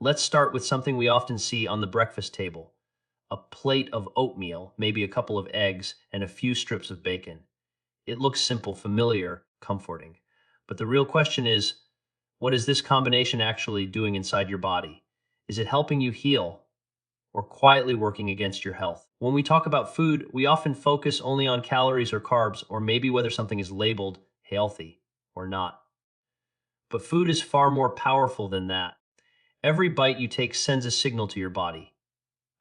Let's start with something we often see on the breakfast table: a plate of oatmeal, maybe a couple of eggs, and a few strips of bacon. It looks simple, familiar, comforting. But the real question is, what is this combination actually doing inside your body? Is it helping you heal or quietly working against your health? When we talk about food, we often focus only on calories or carbs, or maybe whether something is labeled healthy or not. But food is far more powerful than that. Every bite you take sends a signal to your body,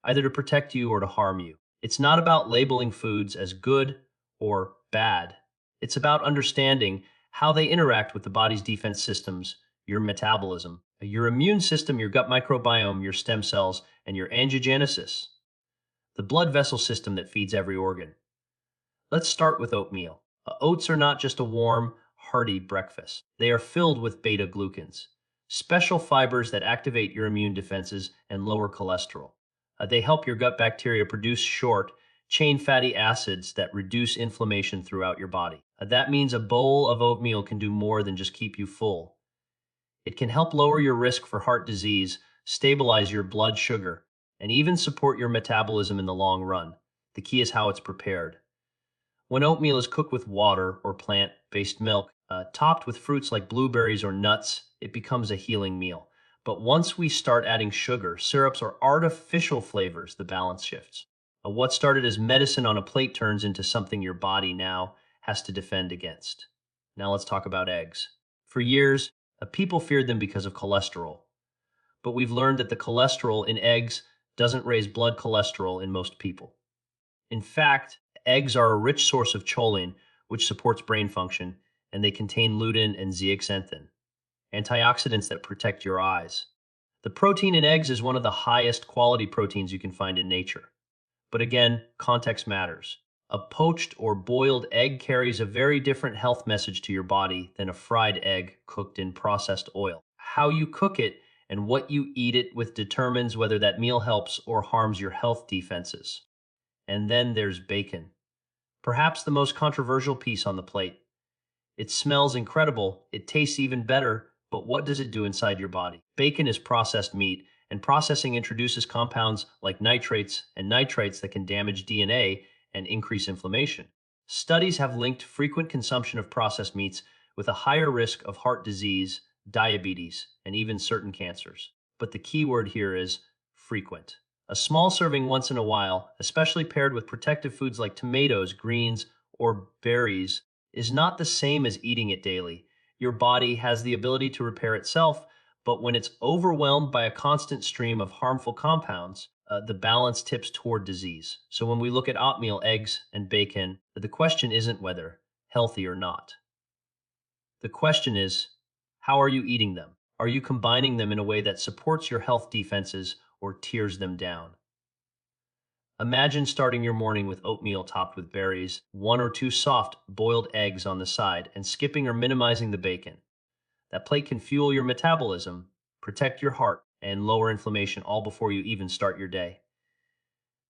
either to protect you or to harm you. It's not about labeling foods as good or bad. It's about understanding how they interact with the body's defense systems, your metabolism, your immune system, your gut microbiome, your stem cells, and your angiogenesis, the blood vessel system that feeds every organ. Let's start with oatmeal. Oats are not just a warm, hearty breakfast. They are filled with beta-glucans, special fibers that activate your immune defenses and lower cholesterol. They help your gut bacteria produce short-chain fatty acids that reduce inflammation throughout your body. That means a bowl of oatmeal can do more than just keep you full. It can help lower your risk for heart disease, stabilize your blood sugar, and even support your metabolism in the long run. The key is how it's prepared. When oatmeal is cooked with water or plant-based milk, topped with fruits like blueberries or nuts, it becomes a healing meal. But once we start adding sugar, syrups, or artificial flavors, the balance shifts. What started as medicine on a plate turns into something your body now has to defend against. Now let's talk about eggs. For years, people feared them because of cholesterol. But we've learned that the cholesterol in eggs doesn't raise blood cholesterol in most people. In fact, eggs are a rich source of choline, which supports brain function, and they contain lutein and zeaxanthin, antioxidants that protect your eyes. The protein in eggs is one of the highest quality proteins you can find in nature. But again, context matters. A poached or boiled egg carries a very different health message to your body than a fried egg cooked in processed oil. How you cook it and what you eat it with determines whether that meal helps or harms your health defenses. And then there's bacon, perhaps the most controversial piece on the plate. It smells incredible, it tastes even better, but what does it do inside your body? Bacon is processed meat, and processing introduces compounds like nitrates and nitrites that can damage DNA and increase inflammation. Studies have linked frequent consumption of processed meats with a higher risk of heart disease, diabetes, and even certain cancers. But the key word here is frequent. A small serving once in a while, especially paired with protective foods like tomatoes, greens, or berries, is not the same as eating it daily. Your body has the ability to repair itself, but when it's overwhelmed by a constant stream of harmful compounds, the balance tips toward disease. So when we look at oatmeal, eggs, and bacon, the question isn't whether healthy or not. The question is, how are you eating them? Are you combining them in a way that supports your health defenses or tears them down? Imagine starting your morning with oatmeal topped with berries, one or two soft, boiled eggs on the side, and skipping or minimizing the bacon. That plate can fuel your metabolism, protect your heart, and lower inflammation all before you even start your day.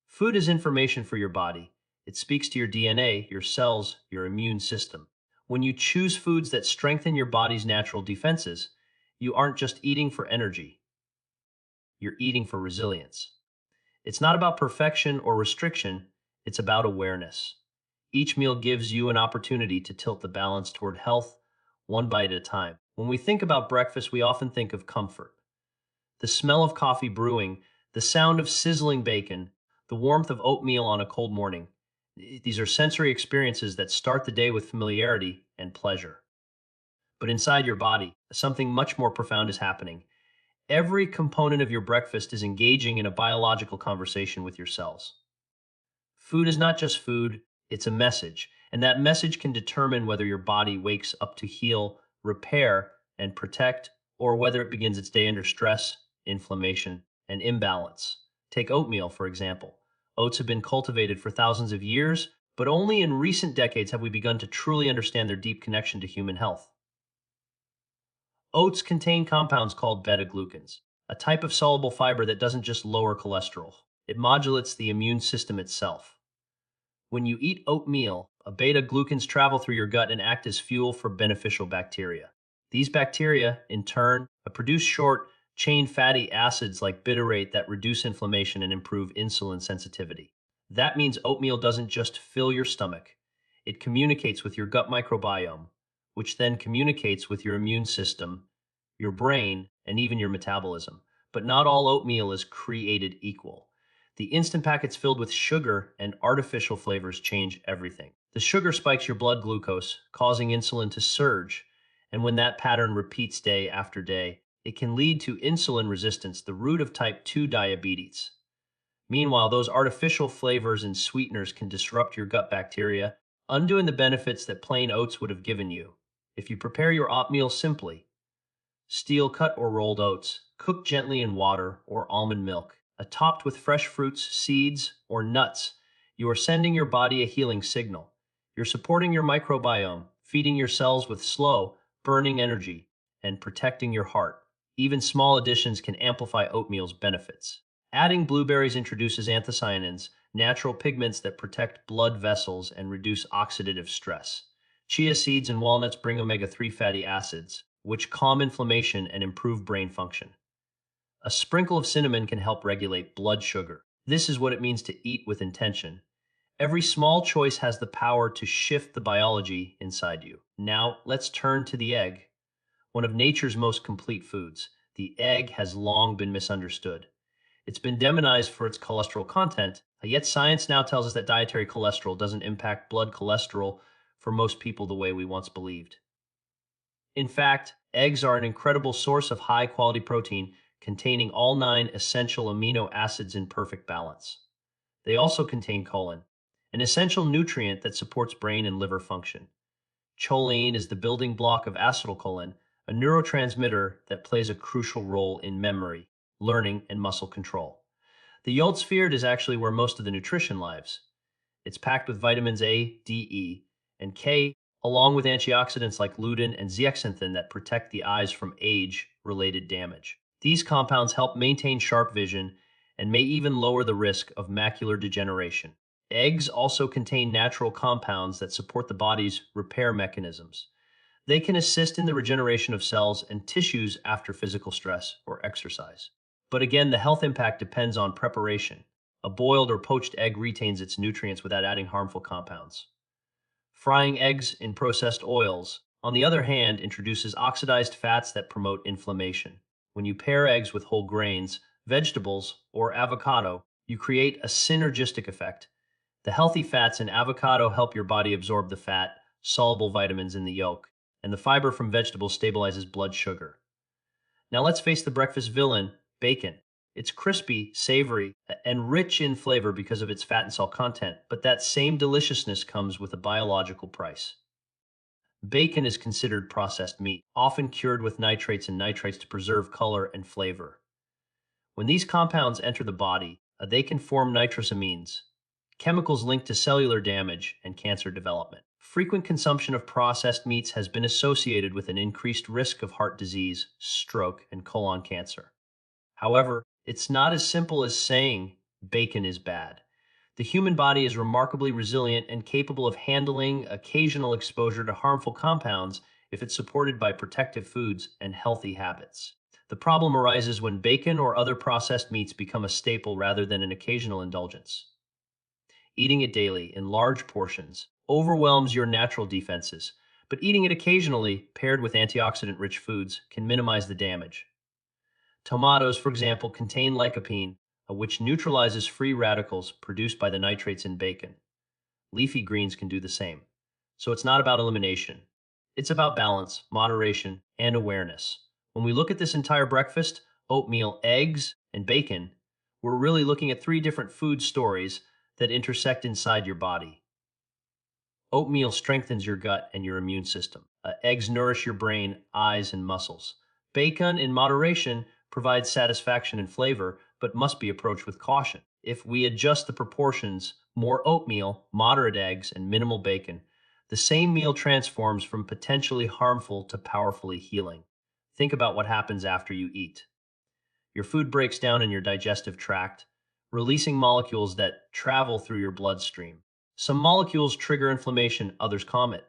Food is information for your body. It speaks to your DNA, your cells, your immune system. When you choose foods that strengthen your body's natural defenses, you aren't just eating for energy. You're eating for resilience. It's not about perfection or restriction, it's about awareness. Each meal gives you an opportunity to tilt the balance toward health, one bite at a time. When we think about breakfast, we often think of comfort. The smell of coffee brewing, the sound of sizzling bacon, the warmth of oatmeal on a cold morning. These are sensory experiences that start the day with familiarity and pleasure. But inside your body, something much more profound is happening. Every component of your breakfast is engaging in a biological conversation with your cells. Food is not just food, it's a message, and that message can determine whether your body wakes up to heal, repair, and protect, or whether it begins its day under stress, inflammation, and imbalance. Take oatmeal, for example. Oats have been cultivated for thousands of years, but only in recent decades have we begun to truly understand their deep connection to human health. Oats contain compounds called beta-glucans, a type of soluble fiber that doesn't just lower cholesterol. It modulates the immune system itself. When you eat oatmeal, beta-glucans travel through your gut and act as fuel for beneficial bacteria. These bacteria, in turn, produce short, chain fatty acids like butyrate that reduce inflammation and improve insulin sensitivity. That means oatmeal doesn't just fill your stomach, it communicates with your gut microbiome, which then communicates with your immune system, your brain, and even your metabolism. But not all oatmeal is created equal. The instant packets filled with sugar and artificial flavors change everything. The sugar spikes your blood glucose, causing insulin to surge, and when that pattern repeats day after day, it can lead to insulin resistance, the root of type 2 diabetes. Meanwhile, those artificial flavors and sweeteners can disrupt your gut bacteria, undoing the benefits that plain oats would have given you. If you prepare your oatmeal simply, steel cut or rolled oats, cooked gently in water or almond milk, topped with fresh fruits, seeds, or nuts, you are sending your body a healing signal. You're supporting your microbiome, feeding your cells with slow, burning energy, and protecting your heart. Even small additions can amplify oatmeal's benefits. Adding blueberries introduces anthocyanins, natural pigments that protect blood vessels and reduce oxidative stress. Chia seeds and walnuts bring omega-3 fatty acids, which calm inflammation and improve brain function. A sprinkle of cinnamon can help regulate blood sugar. This is what it means to eat with intention. Every small choice has the power to shift the biology inside you. Now, let's turn to the egg. One of nature's most complete foods, the egg has long been misunderstood. It's been demonized for its cholesterol content, yet science now tells us that dietary cholesterol doesn't impact blood cholesterol for most people the way we once believed. In fact, eggs are an incredible source of high-quality protein containing all 9 essential amino acids in perfect balance. They also contain choline, an essential nutrient that supports brain and liver function. Choline is the building block of acetylcholine, a neurotransmitter that plays a crucial role in memory, learning, and muscle control. The yolk sphere is actually where most of the nutrition lives. It's packed with vitamins A, D, E, and K, along with antioxidants like lutein and zeaxanthin that protect the eyes from age-related damage. These compounds help maintain sharp vision and may even lower the risk of macular degeneration. Eggs also contain natural compounds that support the body's repair mechanisms. They can assist in the regeneration of cells and tissues after physical stress or exercise. But again, the health impact depends on preparation. A boiled or poached egg retains its nutrients without adding harmful compounds. Frying eggs in processed oils, on the other hand, introduces oxidized fats that promote inflammation. When you pair eggs with whole grains, vegetables, or avocado, you create a synergistic effect. The healthy fats in avocado help your body absorb the fat, soluble vitamins in the yolk, and the fiber from vegetables stabilizes blood sugar. Now let's face the breakfast villain, bacon. It's crispy, savory, and rich in flavor because of its fat and salt content, but that same deliciousness comes with a biological price. Bacon is considered processed meat, often cured with nitrates and nitrites to preserve color and flavor. When these compounds enter the body, they can form nitrosamines, chemicals linked to cellular damage and cancer development. Frequent consumption of processed meats has been associated with an increased risk of heart disease, stroke, and colon cancer. However, it's not as simple as saying bacon is bad. The human body is remarkably resilient and capable of handling occasional exposure to harmful compounds if it's supported by protective foods and healthy habits. The problem arises when bacon or other processed meats become a staple rather than an occasional indulgence. Eating it daily in large portions overwhelms your natural defenses, but eating it occasionally, paired with antioxidant-rich foods, can minimize the damage. Tomatoes, for example, contain lycopene, which neutralizes free radicals produced by the nitrates in bacon. Leafy greens can do the same. So it's not about elimination. It's about balance, moderation, and awareness. When we look at this entire breakfast, oatmeal, eggs, and bacon, we're really looking at 3 different food stories that intersect inside your body. Oatmeal strengthens your gut and your immune system. Eggs nourish your brain, eyes, and muscles. Bacon, in moderation, provides satisfaction and flavor, but must be approached with caution. If we adjust the proportions, more oatmeal, moderate eggs, and minimal bacon, the same meal transforms from potentially harmful to powerfully healing. Think about what happens after you eat. Your food breaks down in your digestive tract, releasing molecules that travel through your bloodstream. Some molecules trigger inflammation, others calm it.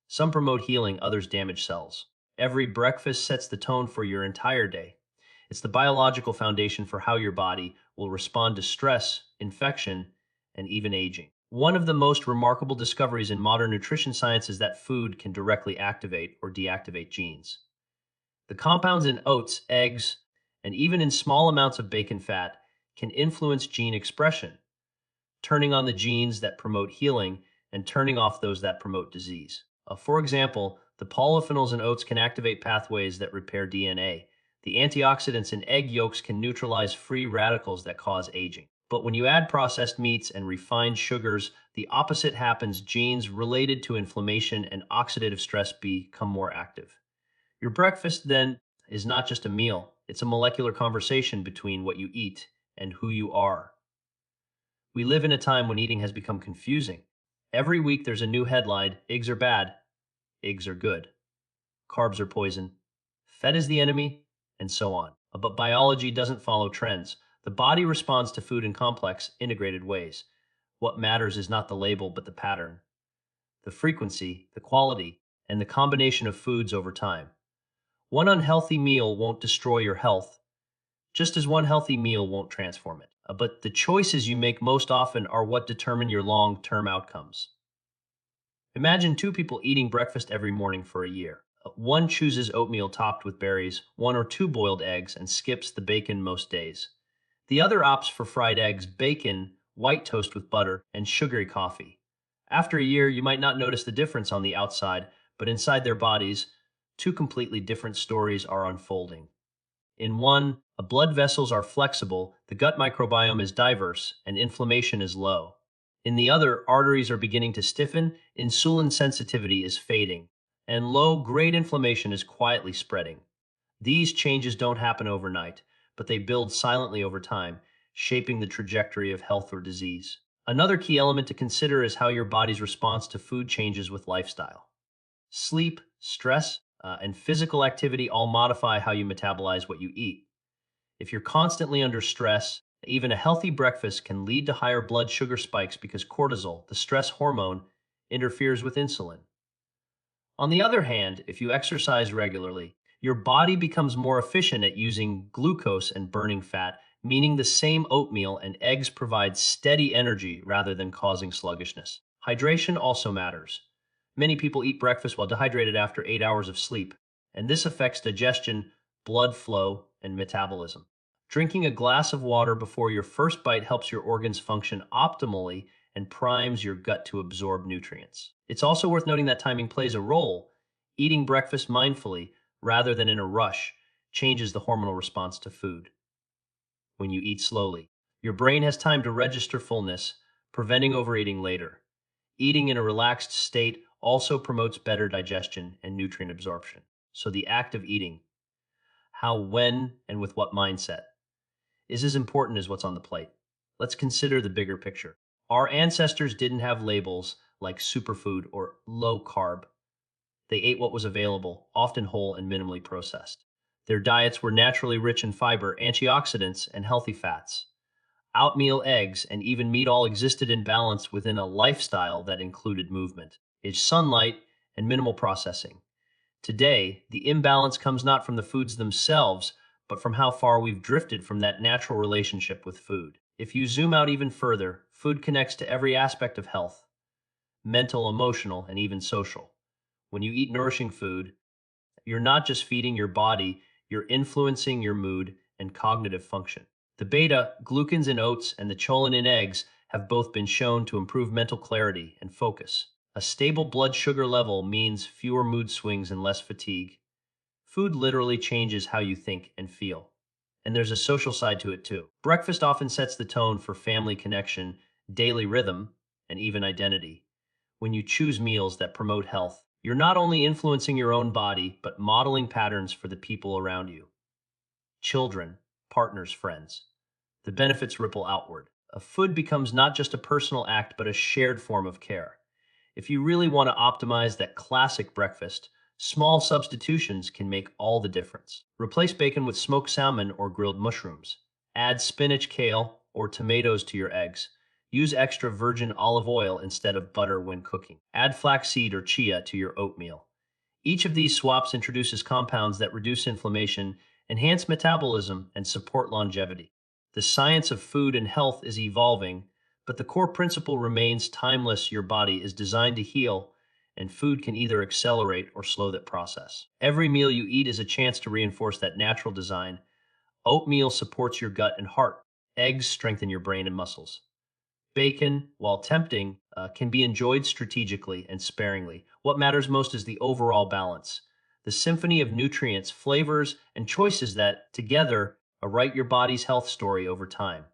Some promote healing, others damage cells. Every breakfast sets the tone for your entire day. It's the biological foundation for how your body will respond to stress, infection, and even aging. One of the most remarkable discoveries in modern nutrition science is that food can directly activate or deactivate genes. The compounds in oats, eggs, and even in small amounts of bacon fat can influence gene expression, turning on the genes that promote healing and turning off those that promote disease. For example, the polyphenols in oats can activate pathways that repair DNA. The antioxidants in egg yolks can neutralize free radicals that cause aging. But when you add processed meats and refined sugars, the opposite happens. Genes related to inflammation and oxidative stress become more active. Your breakfast, then, is not just a meal, it's a molecular conversation between what you eat and who you are. We live in a time when eating has become confusing. Every week there's a new headline: eggs are bad, eggs are good, carbs are poison, fat is the enemy, and so on. But biology doesn't follow trends. The body responds to food in complex, integrated ways. What matters is not the label, but the pattern, the frequency, the quality, and the combination of foods over time. One unhealthy meal won't destroy your health, just as one healthy meal won't transform it. But the choices you make most often are what determine your long-term outcomes. Imagine two people eating breakfast every morning for a year. One chooses oatmeal topped with berries, 1 or 2 boiled eggs, and skips the bacon most days. The other opts for fried eggs, bacon, white toast with butter, and sugary coffee. After a year, you might not notice the difference on the outside, but inside their bodies, two completely different stories are unfolding. In one, blood vessels are flexible, the gut microbiome is diverse, and inflammation is low. In the other, arteries are beginning to stiffen, insulin sensitivity is fading, and low-grade inflammation is quietly spreading. These changes don't happen overnight, but they build silently over time, shaping the trajectory of health or disease. Another key element to consider is how your body's response to food changes with lifestyle. Sleep, stress, and physical activity all modify how you metabolize what you eat. If you're constantly under stress, even a healthy breakfast can lead to higher blood sugar spikes because cortisol, the stress hormone, interferes with insulin. On the other hand, if you exercise regularly, your body becomes more efficient at using glucose and burning fat, meaning the same oatmeal and eggs provide steady energy rather than causing sluggishness. Hydration also matters. Many people eat breakfast while dehydrated after 8 hours of sleep, and this affects digestion, blood flow, and metabolism. Drinking a glass of water before your first bite helps your organs function optimally and primes your gut to absorb nutrients. It's also worth noting that timing plays a role. Eating breakfast mindfully, rather than in a rush, changes the hormonal response to food. When you eat slowly, your brain has time to register fullness, preventing overeating later. Eating in a relaxed state also promotes better digestion and nutrient absorption. So the act of eating, how, when, and with what mindset, is as important as what's on the plate. Let's consider the bigger picture. Our ancestors didn't have labels like superfood or low carb. They ate what was available, often whole and minimally processed. Their diets were naturally rich in fiber, antioxidants, and healthy fats. Oatmeal, eggs, and even meat all existed in balance within a lifestyle that included movement, sunlight, and minimal processing. Today, the imbalance comes not from the foods themselves, but from how far we've drifted from that natural relationship with food. If you zoom out even further, food connects to every aspect of health: mental, emotional, and even social. When you eat nourishing food, you're not just feeding your body, you're influencing your mood and cognitive function. The beta-glucans in oats and the choline in eggs have both been shown to improve mental clarity and focus. A stable blood sugar level means fewer mood swings and less fatigue. Food literally changes how you think and feel. And there's a social side to it too. Breakfast often sets the tone for family connection, daily rhythm, and even identity. When you choose meals that promote health, you're not only influencing your own body, but modeling patterns for the people around you. Children, partners, friends. The benefits ripple outward. A food becomes not just a personal act, but a shared form of care. If you really want to optimize that classic breakfast, small substitutions can make all the difference. Replace bacon with smoked salmon or grilled mushrooms. Add spinach, kale, or tomatoes to your eggs. Use extra virgin olive oil instead of butter when cooking. Add flaxseed or chia to your oatmeal. Each of these swaps introduces compounds that reduce inflammation enhance metabolism, and support longevity. The science of food and health is evolving, but the core principle remains timeless. Your body is designed to heal, and food can either accelerate or slow that process. Every meal you eat is a chance to reinforce that natural design. Oatmeal supports your gut and heart. Eggs strengthen your brain and muscles. Bacon, while tempting, can be enjoyed strategically and sparingly. What matters most is the overall balance. The symphony of nutrients, flavors, and choices that, together, write your body's health story over time.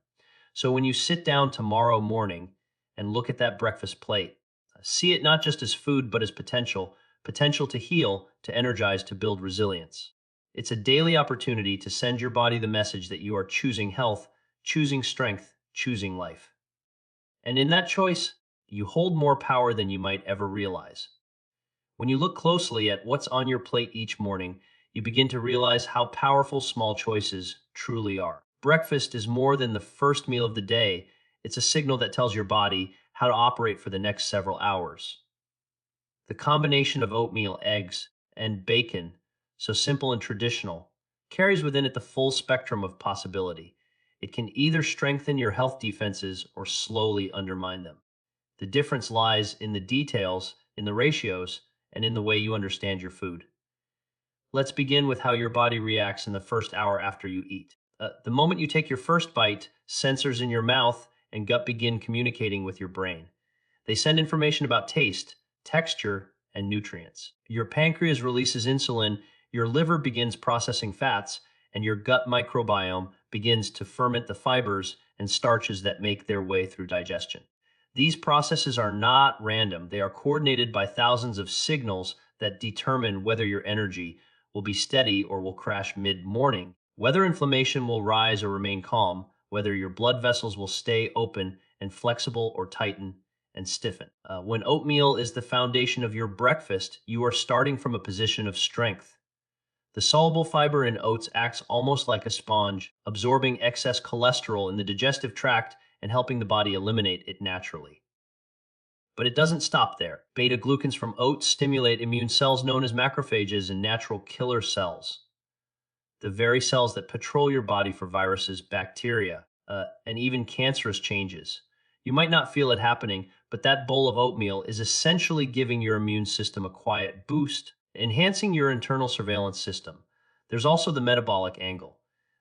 So when you sit down tomorrow morning and look at that breakfast plate, see it not just as food, but as potential to heal, to energize, to build resilience. It's a daily opportunity to send your body the message that you are choosing health, choosing strength, choosing life. And in that choice, you hold more power than you might ever realize. When you look closely at what's on your plate each morning, you begin to realize how powerful small choices truly are. Breakfast is more than the first meal of the day. It's a signal that tells your body how to operate for the next several hours. The combination of oatmeal, eggs, and bacon, so simple and traditional, carries within it the full spectrum of possibility. It can either strengthen your health defenses or slowly undermine them. The difference lies in the details, in the ratios, and in the way you understand your food. Let's begin with how your body reacts in the first hour after you eat. The moment you take your first bite, sensors in your mouth and gut begin communicating with your brain. They send information about taste, texture, and nutrients. Your pancreas releases insulin, your liver begins processing fats, and your gut microbiome begins to ferment the fibers and starches that make their way through digestion. These processes are not random. They are coordinated by thousands of signals that determine whether your energy will be steady or will crash mid-morning, whether inflammation will rise or remain calm, whether your blood vessels will stay open and flexible or tighten and stiffen. When oatmeal is the foundation of your breakfast, you are starting from a position of strength. The soluble fiber in oats acts almost like a sponge, absorbing excess cholesterol in the digestive tract and helping the body eliminate it naturally. But it doesn't stop there. Beta-glucans from oats stimulate immune cells known as macrophages and natural killer cells, the very cells that patrol your body for viruses, bacteria, and even cancerous changes. You might not feel it happening, but that bowl of oatmeal is essentially giving your immune system a quiet boost, enhancing your internal surveillance system. There's also the metabolic angle.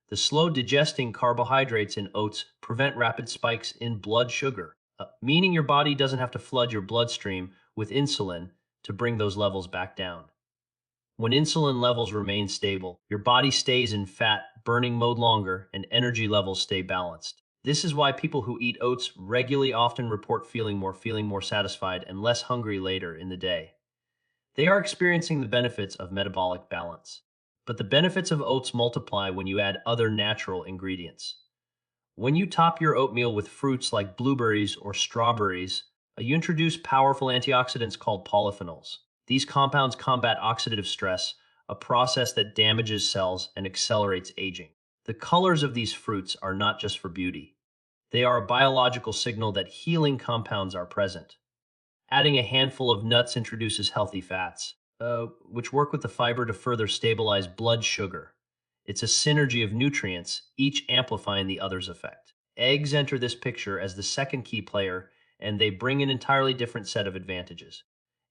The slow digesting carbohydrates in oats prevent rapid spikes in blood sugar, meaning your body doesn't have to flood your bloodstream with insulin to bring those levels back down. When insulin levels remain stable, your body stays in fat burning mode longer and energy levels stay balanced. This is why people who eat oats regularly often report feeling more satisfied and less hungry later in the day. They are experiencing the benefits of metabolic balance. But the benefits of oats multiply when you add other natural ingredients. When you top your oatmeal with fruits like blueberries or strawberries, you introduce powerful antioxidants called polyphenols. These compounds combat oxidative stress, a process that damages cells and accelerates aging. The colors of these fruits are not just for beauty. They are a biological signal that healing compounds are present. Adding a handful of nuts introduces healthy fats, which work with the fiber to further stabilize blood sugar. It's a synergy of nutrients, each amplifying the other's effect. Eggs enter this picture as the second key player, and they bring an entirely different set of advantages.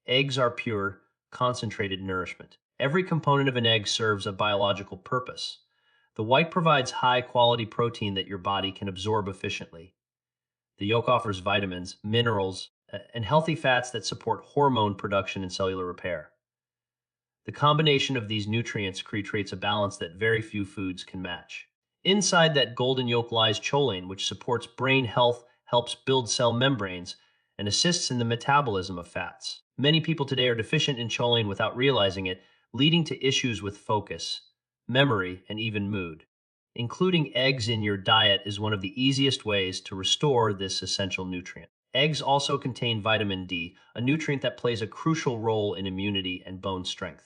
Eggs are pure, concentrated nourishment. Every component of an egg serves a biological purpose. The white provides high-quality protein that your body can absorb efficiently. The yolk offers vitamins, minerals, and healthy fats that support hormone production and cellular repair. The combination of these nutrients creates a balance that very few foods can match. Inside that golden yolk lies choline, which supports brain health, helps build cell membranes, and assists in the metabolism of fats. Many people today are deficient in choline without realizing it, leading to issues with focus, memory, and even mood. Including eggs in your diet is one of the easiest ways to restore this essential nutrient. Eggs also contain vitamin D, a nutrient that plays a crucial role in immunity and bone strength.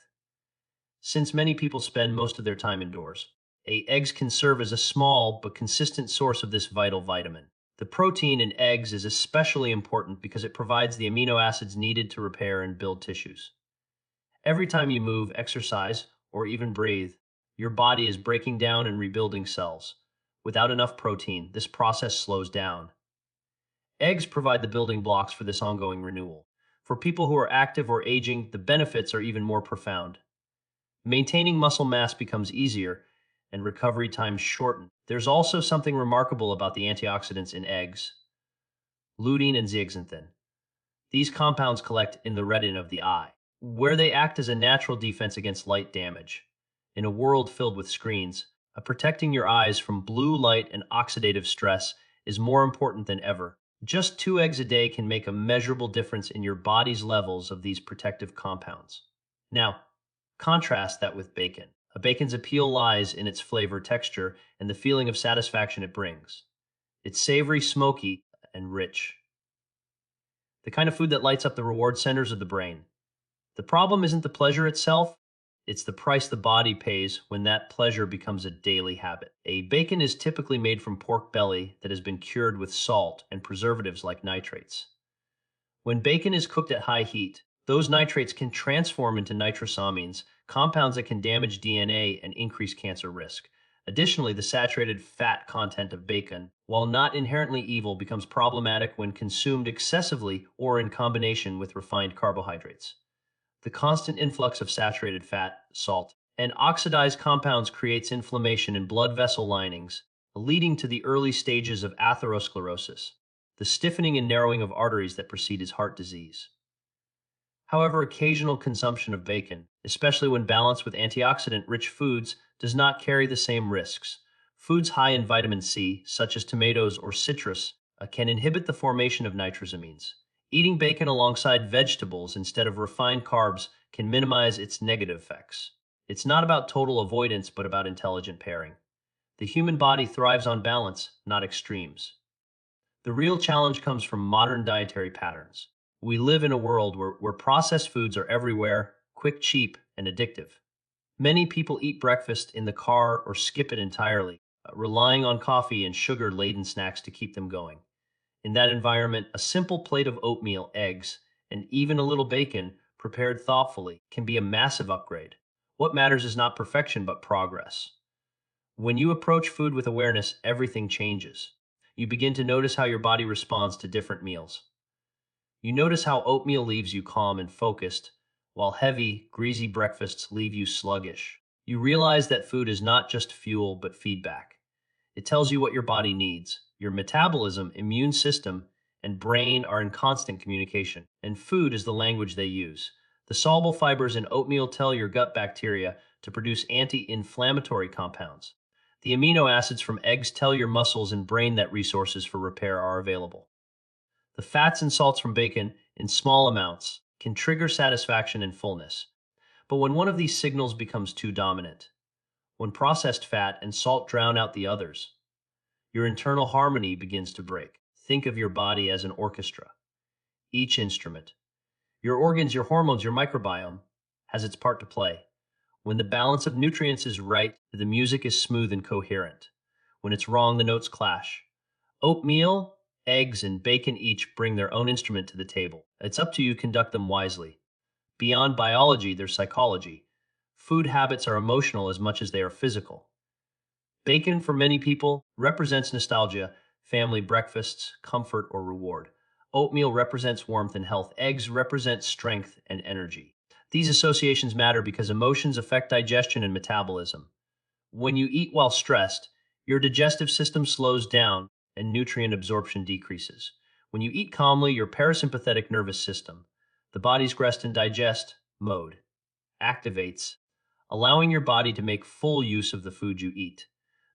Since many people spend most of their time indoors, eggs can serve as a small but consistent source of this vital vitamin. The protein in eggs is especially important because it provides the amino acids needed to repair and build tissues. Every time you move, exercise, or even breathe, Your body is breaking down and rebuilding cells. Without enough protein, this process slows down. Eggs provide the building blocks for this ongoing renewal. For people who are active or aging, the benefits are even more profound. Maintaining muscle mass becomes easier, and recovery times shorten. There's also something remarkable about the antioxidants in eggs: lutein and zeaxanthin. These compounds collect in the retina of the eye, where they act as a natural defense against light damage. In a world filled with screens, protecting your eyes from blue light and oxidative stress is more important than ever. Just 2 eggs a day can make a measurable difference in your body's levels of these protective compounds. Now, contrast that with bacon. A bacon's appeal lies in its flavor, texture, and the feeling of satisfaction it brings. It's savory, smoky, and rich. The kind of food that lights up the reward centers of the brain. The problem isn't the pleasure itself, it's the price the body pays when that pleasure becomes a daily habit. A bacon is typically made from pork belly that has been cured with salt and preservatives like nitrates. When bacon is cooked at high heat, those nitrates can transform into nitrosamines, compounds that can damage DNA and increase cancer risk. Additionally, the saturated fat content of bacon, while not inherently evil, becomes problematic when consumed excessively or in combination with refined carbohydrates. The constant influx of saturated fat, salt, and oxidized compounds creates inflammation in blood vessel linings, leading to the early stages of atherosclerosis, the stiffening and narrowing of arteries that precedes heart disease. However, occasional consumption of bacon, especially when balanced with antioxidant-rich foods, does not carry the same risks. Foods high in vitamin C, such as tomatoes or citrus, can inhibit the formation of nitrosamines. Eating bacon alongside vegetables instead of refined carbs can minimize its negative effects. It's not about total avoidance, but about intelligent pairing. The human body thrives on balance, not extremes. The real challenge comes from modern dietary patterns. We live in a world where processed foods are everywhere, quick, cheap, and addictive. Many people eat breakfast in the car or skip it entirely, relying on coffee and sugar-laden snacks to keep them going. In that environment, a simple plate of oatmeal, eggs, and even a little bacon, prepared thoughtfully, can be a massive upgrade. What matters is not perfection, but progress. When you approach food with awareness, everything changes. You begin to notice how your body responds to different meals. You notice how oatmeal leaves you calm and focused, while heavy, greasy breakfasts leave you sluggish. You realize that food is not just fuel, but feedback. It tells you what your body needs. Your metabolism, immune system, and brain are in constant communication, and food is the language they use. The soluble fibers in oatmeal tell your gut bacteria to produce anti-inflammatory compounds. The amino acids from eggs tell your muscles and brain that resources for repair are available. The fats and salts from bacon, in small amounts, can trigger satisfaction and fullness. But when one of these signals becomes too dominant, when processed fat and salt drown out the others, your internal harmony begins to break. Think of your body as an orchestra. Each instrument, your organs, your hormones, your microbiome, has its part to play. When the balance of nutrients is right, the music is smooth and coherent. When it's wrong, the notes clash. Oatmeal, eggs, and bacon each bring their own instrument to the table. It's up to you to conduct them wisely. Beyond biology, there's psychology. Food habits are emotional as much as they are physical. Bacon, for many people, represents nostalgia, family breakfasts, comfort, or reward. Oatmeal represents warmth and health. Eggs represent strength and energy. These associations matter because emotions affect digestion and metabolism. When you eat while stressed, your digestive system slows down and nutrient absorption decreases. When you eat calmly, your parasympathetic nervous system, the body's rest and digest mode, activates, allowing your body to make full use of the food you eat.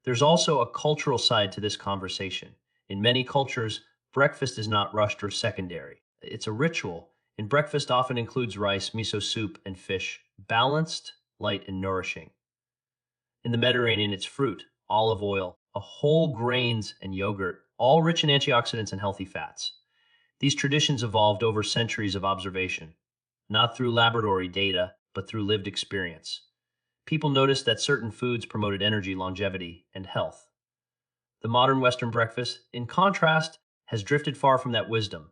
There's also a cultural side to this conversation. In many cultures, breakfast is not rushed or secondary. It's a ritual, and breakfast often includes rice, miso soup, and fish, balanced, light, and nourishing. In the Mediterranean, it's fruit, olive oil, whole grains, and yogurt, all rich in antioxidants and healthy fats. These traditions evolved over centuries of observation, not through laboratory data, but through lived experience. People noticed that certain foods promoted energy, longevity, and health. The modern Western breakfast, in contrast, has drifted far from that wisdom,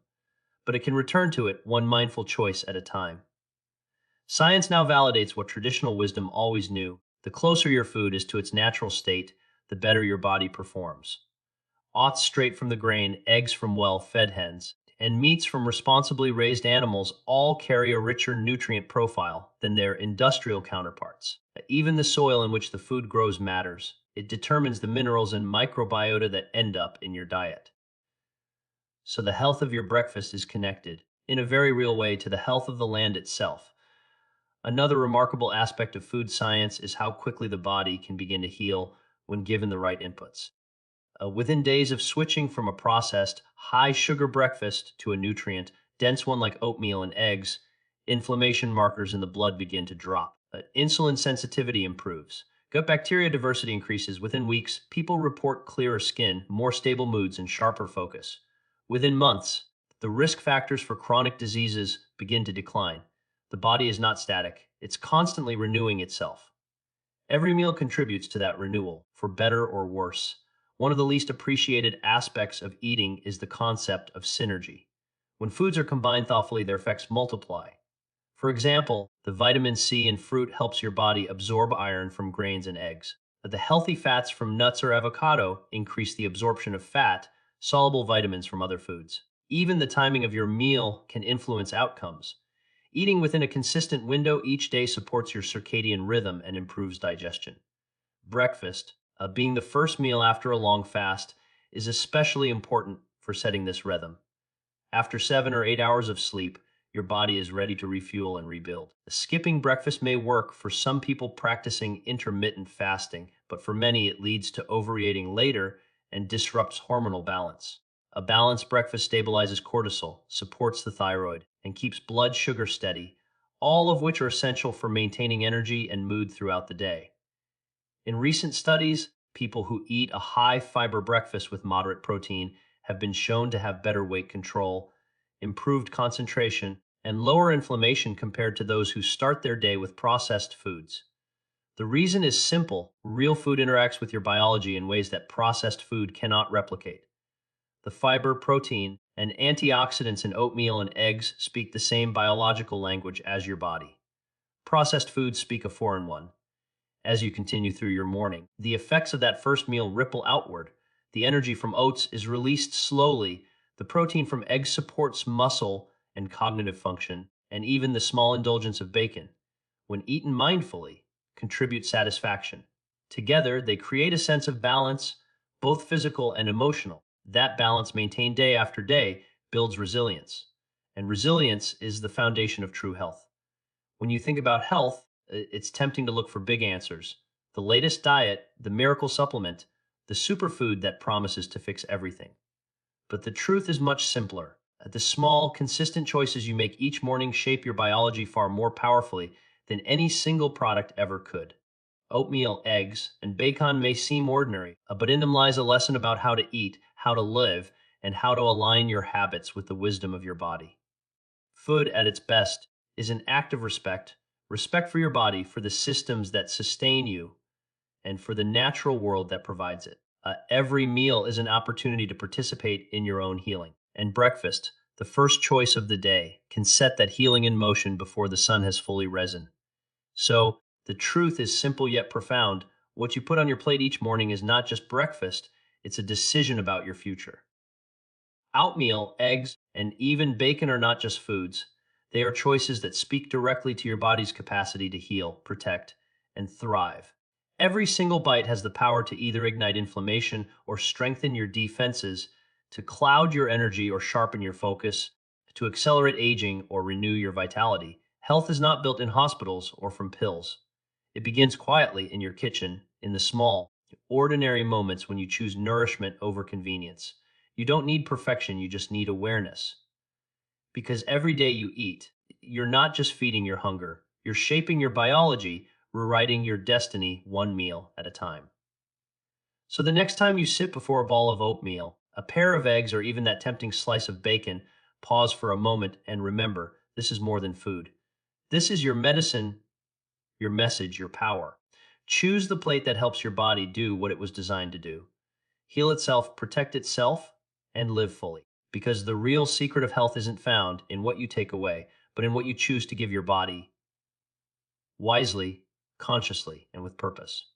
but it can return to it one mindful choice at a time. Science now validates what traditional wisdom always knew. The closer your food is to its natural state, the better your body performs. Oats straight from the grain, eggs from well-fed hens, and meats from responsibly raised animals all carry a richer nutrient profile than their industrial counterparts. Even the soil in which the food grows matters. It determines the minerals and microbiota that end up in your diet. So the health of your breakfast is connected, in a very real way, to the health of the land itself. Another remarkable aspect of food science is how quickly the body can begin to heal when given the right inputs. Within days of switching from a processed, high-sugar breakfast to a nutrient-dense one like oatmeal and eggs, inflammation markers in the blood begin to drop. Insulin sensitivity improves. Gut bacteria diversity increases. Within weeks, people report clearer skin, more stable moods, and sharper focus. Within months, the risk factors for chronic diseases begin to decline. The body is not static. It's constantly renewing itself. Every meal contributes to that renewal, for better or worse. One of the least appreciated aspects of eating is the concept of synergy. When foods are combined thoughtfully, their effects multiply. For example, the vitamin C in fruit helps your body absorb iron from grains and eggs. The healthy fats from nuts or avocado increase the absorption of fat, soluble vitamins from other foods. Even the timing of your meal can influence outcomes. Eating within a consistent window each day supports your circadian rhythm and improves digestion. Breakfast, being the first meal after a long fast, is especially important for setting this rhythm. After 7 or 8 hours of sleep, your body is ready to refuel and rebuild. Skipping breakfast may work for some people practicing intermittent fasting, but for many it leads to overeating later and disrupts hormonal balance. A balanced breakfast stabilizes cortisol, supports the thyroid, and keeps blood sugar steady, all of which are essential for maintaining energy and mood throughout the day. In recent studies, people who eat a high-fiber breakfast with moderate protein have been shown to have better weight control, improved concentration, and lower inflammation compared to those who start their day with processed foods. The reason is simple: real food interacts with your biology in ways that processed food cannot replicate. The fiber, protein, and antioxidants in oatmeal and eggs speak the same biological language as your body. Processed foods speak a foreign one. As you continue through your morning, the effects of that first meal ripple outward. The energy from oats is released slowly. The protein from eggs supports muscle and cognitive function, and even the small indulgence of bacon, when eaten mindfully, contribute satisfaction. Together, they create a sense of balance, both physical and emotional. That balance, maintained day after day, builds resilience. And resilience is the foundation of true health. When you think about health, it's tempting to look for big answers. The latest diet, the miracle supplement, the superfood that promises to fix everything. But the truth is much simpler. The small, consistent choices you make each morning shape your biology far more powerfully than any single product ever could. Oatmeal, eggs, and bacon may seem ordinary, but in them lies a lesson about how to eat, how to live, and how to align your habits with the wisdom of your body. Food, at its best, is an act of respect for your body, for the systems that sustain you, and for the natural world that provides it. Every meal is an opportunity to participate in your own healing. And breakfast, the first choice of the day, can set that healing in motion before the sun has fully risen. So, the truth is simple yet profound. What you put on your plate each morning is not just breakfast, it's a decision about your future. Oatmeal, eggs, and even bacon are not just foods. They are choices that speak directly to your body's capacity to heal, protect, and thrive. Every single bite has the power to either ignite inflammation or strengthen your defenses, to cloud your energy or sharpen your focus, to accelerate aging or renew your vitality. Health is not built in hospitals or from pills. It begins quietly in your kitchen, in the small, ordinary moments when you choose nourishment over convenience. You don't need perfection, you just need awareness. Because every day you eat, you're not just feeding your hunger, you're shaping your biology, rewriting your destiny one meal at a time. So the next time you sit before a bowl of oatmeal, a pair of eggs, or even that tempting slice of bacon, pause for a moment and remember, this is more than food. This is your medicine, your message, your power. Choose the plate that helps your body do what it was designed to do. Heal itself, protect itself, and live fully. Because the real secret of health isn't found in what you take away, but in what you choose to give your body. Wisely, consciously and with purpose.